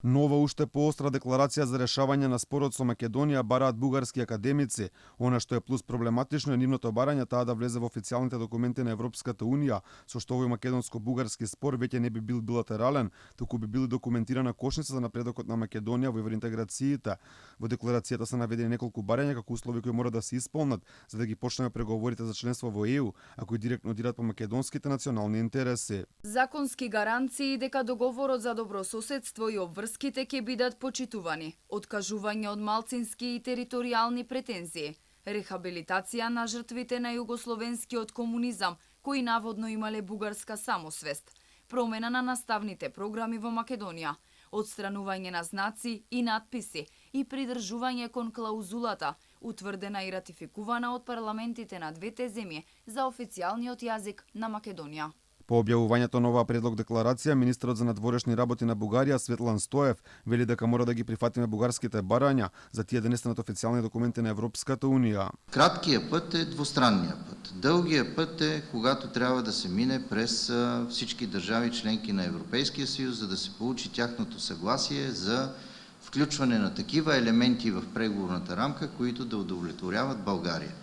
Нова уште поостра декларација за решавање на спорот со Македонија бараат бугарски академици. Она што е плюс проблематично е нивното барање таа да влезе во официјалните документи на Европската унија, со што овој македонско-бугарски спор веќе не би бил билатерален, туку би бил документирана кошница за напредокот на Македонија во евроинтеграциите. Во декларацијата се наведени неколку барања како услови кои мора да се исполнат за да ги почнеме преговорите за членство во ЕУ, а кои директно дират по македонските национални интереси. Законски гаранции дека договорот за добрососедство и обврските ќе бидат почитувани, откажување од малцински и територијални претензии, рехабилитација на жртвите на југословенскиот комунизам, кои наводно имале бугарска самосвест, промена на наставните програми во Македонија, отстранување на знаци и надписи и придржување кон клаузулата, утврдена и ратификувана од парламентите на двете земји за официјалниот јазик на Македонија. По објавувањето на оваа предлог декларација, министерот за надворешни работи на Бугарија Светлан Стоев вели дека мора да ги прифатиме бугарските барања за тие да не станат официјални документи на Европската унија. Краткият път е двустранния път. Дългият път е когато трябва да се мине през всички държави членки на Европейския съюз, за да се получи тяхното съгласие за включване на такива елементи в преговорната рамка, които да удовлетворяват България.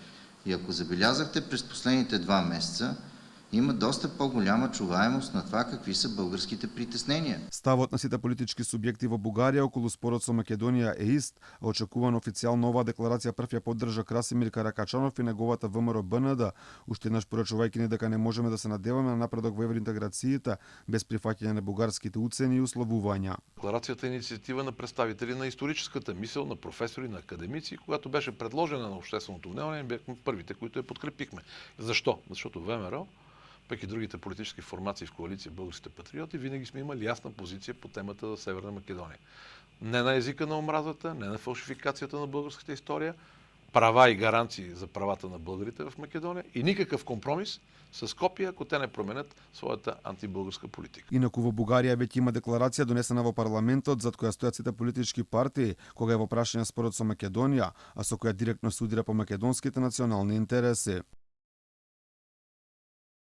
И ако забелязахте през последните 2 месеца, има доста по-голяма чуваемост на това какви са българските притеснения. Ставот на сите политички субјекти во Бугарија околу спорот со Македонија е ист, а очекувано официјално оваа декларација прв ја поддржа Красимир Каракачанов и неговата ВМРО БНД, уште еднаш порачувајќи ни дека не можеме да се надеваме на напредок во евроинтеграциите без прифаќање на бугарските уцени и условувања. Декларацијата е иницијатива на представители на историческата мисел, на професори, на академици, когато беше предложена на общественото мнение, бяхме първите, които я подкрепихме. Защо? Защото ВМРО, пък и другите политически формации в коалиция Българските патриоти, винаги сме имали ясна позиция по темата за Северна Македония. Не на езика на омразата, не на фалшификацията на българската история, права и гаранции за правата на българите в Македония и никакъв компромис с Скопие, ако те не променят своята антибългарска политика. Инаку во Бугарија веќе има декларација донесена во парламентот зад која стојат сите политички партии кога е во прашање спорот со Македонија, а со која директно се удира по македонските национални интереси.